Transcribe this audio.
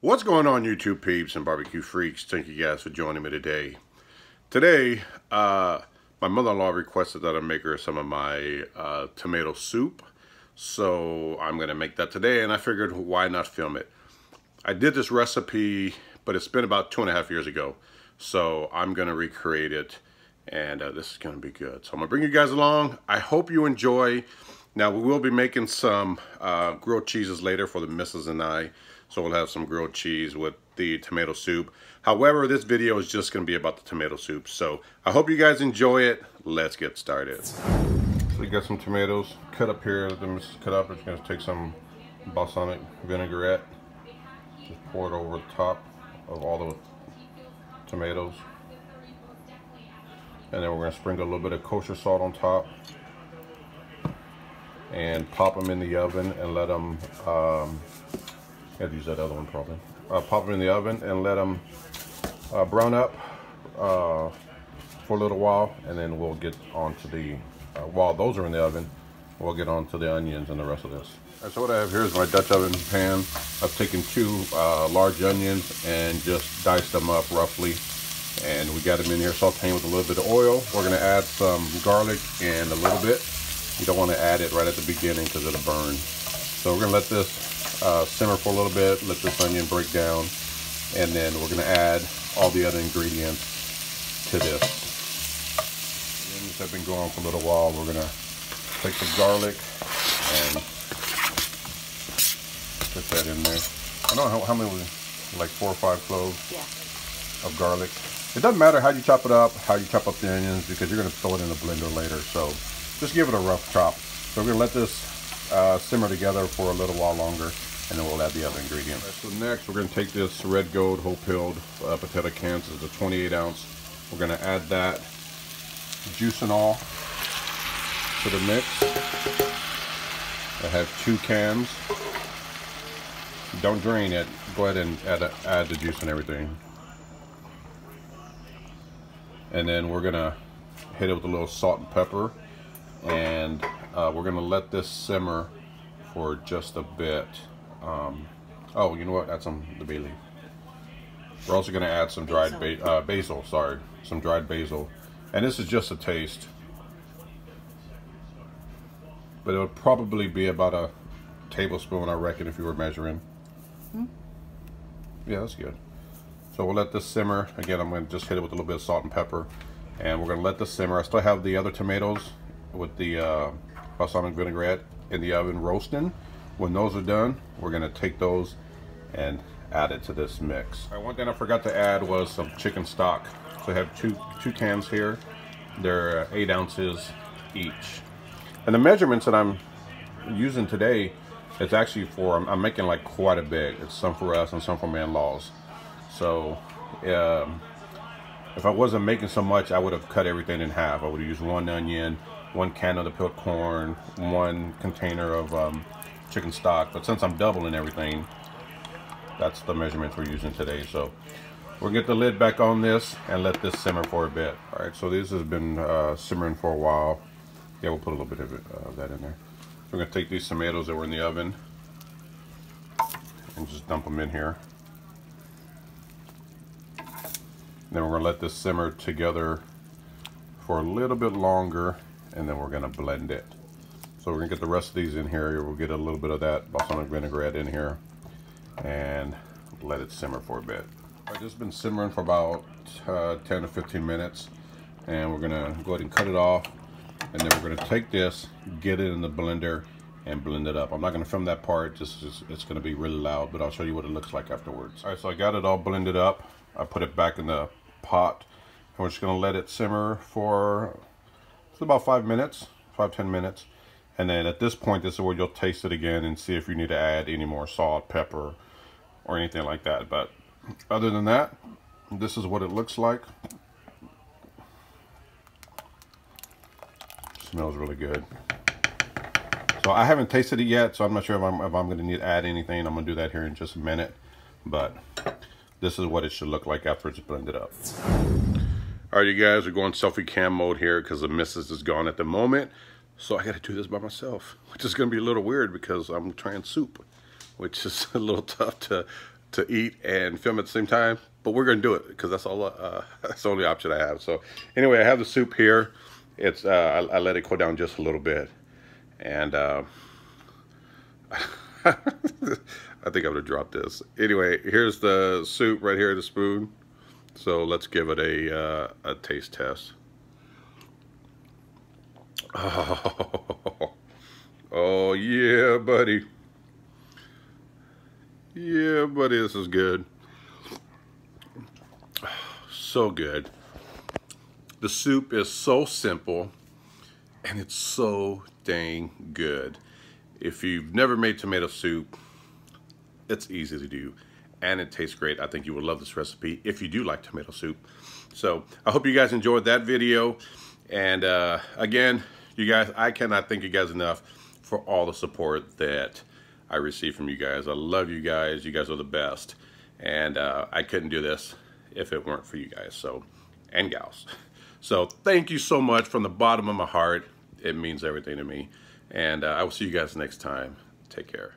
What's going on, YouTube peeps and barbecue freaks? Thank you guys for joining me today. Today, my mother-in-law requested that I make her some of my tomato soup. So I'm going to make that today, and I figured why not film it. I did this recipe, but it's been about 2.5 years ago. So I'm going to recreate it, and this is going to be good. So I'm going to bring you guys along. I hope you enjoy. Now, we will be making some grilled cheeses later for the missus and I. So we'll have some grilled cheese with the tomato soup. However, this video is just going to be about the tomato soup. So I hope you guys enjoy it. Let's get started. So we got some tomatoes cut up here. Let them cut up. We're just going to take some balsamic vinaigrette. Just pour it over the top of all the tomatoes. And then we're going to sprinkle a little bit of kosher salt on top. And pop them in the oven and let them... I have to use that other one probably. Pop them in the oven and let them brown up for a little while, and then we'll get on to the, while those are in the oven, we'll get on to the onions and the rest of this. Right, so what I have here is my Dutch oven pan. I've taken 2 large onions and just diced them up roughly, and we got them in here sauteing with a little bit of oil. We're going to add some garlic and a little bit. You don't want to add it right at the beginning because it'll burn. So we're going to let this simmer for a little bit, let this onion break down, and then we're going to add all the other ingredients to this. Onions have been going for a little while. We're going to take the garlic and put that in there. I don't know how many, like 4 or 5 cloves of garlic. It doesn't matter how you chop it up, how you chop up the onions, because you're going to throw it in the blender later. So just give it a rough chop. So we're going to let this simmer together for a little while longer, and then we'll add the other ingredients. Right, so next we're going to take this red gold whole peeled potato cans. This is a 28 ounce. We're going to add that juice and all to the mix. I have 2 cans. Don't drain it. Go ahead and add the juice and everything. And then we're going to hit it with a little salt and pepper, and we're going to let this simmer for just a bit. Oh, you know what? Add some the bay leaf. We're also going to add some dried basil. Sorry, some dried basil, and this is just a taste. But it would probably be about a tablespoon, I reckon, if you were measuring. Yeah, that's good. So we'll let this simmer. Again, I'm going to just hit it with a little bit of salt and pepper, and we're going to let this simmer. I still have the other tomatoes with the balsamic vinaigrette in the oven roasting. When those are done, we're going to take those and add it to this mix. All right, one thing I forgot to add was some chicken stock. So I have two cans here. They're 8 ounces each. And the measurements that I'm using today, it's actually for, I'm making like quite a bit. It's some for us and some for my in-laws. So if I wasn't making so much, I would have cut everything in half. I would have used 1 onion, 1 can of the peeled corn, 1 container of chicken stock. But since I'm doubling everything, that's the measurements we're using today. So we'll get the lid back on this and let this simmer for a bit. All right, so this has been simmering for a while. Yeah, we'll put a little bit of that in there. So we're gonna take these tomatoes that were in the oven and just dump them in here. Then we're gonna let this simmer together for a little bit longer, and then we're gonna blend it. So we're gonna get the rest of these in here. We'll get a little bit of that balsamic vinaigrette in here and let it simmer for a bit. All right, this has been simmering for about 10 to 15 minutes, and we're gonna go ahead and cut it off, and then we're gonna take this, get it in the blender, and blend it up. I'm not gonna film that part, just it's gonna be really loud, but I'll show you what it looks like afterwards. All right, so I got it all blended up. I put it back in the pot, and we're just gonna let it simmer for about 5 minutes, 5-10 minutes. And then at this point, this is where you'll taste it again and see if you need to add any more salt, pepper, or anything like that. But other than that, this is what it looks like. Smells really good. So I haven't tasted it yet, so I'm not sure if I'm going to need to add anything. I'm going to do that here in just a minute. But this is what it should look like after it's blended up. All right, you guys, we're going selfie cam mode here because the missus is gone at the moment. So I got to do this by myself, which is going to be a little weird because I'm trying soup, which is a little tough to to eat and film at the same time, but we're gonna do it because that's all. That's the only option I have. So anyway, I have the soup here. It's I let it cool down just a little bit, and I think I'm gonna drop this. Anyway, here's the soup right here, the spoon. So let's give it a taste test. Oh yeah, buddy. Yeah, buddy, this is good. So good. The soup is so simple, and it's so dang good. If you've never made tomato soup, it's easy to do, and it tastes great. I think you will love this recipe if you do like tomato soup. So I hope you guys enjoyed that video. And again, you guys, I cannot thank you guys enough for all the support that I receive from you guys. I love you guys. You guys are the best. And I couldn't do this if it weren't for you guys, so, and gals. So thank you so much from the bottom of my heart. It means everything to me. And I will see you guys next time. Take care.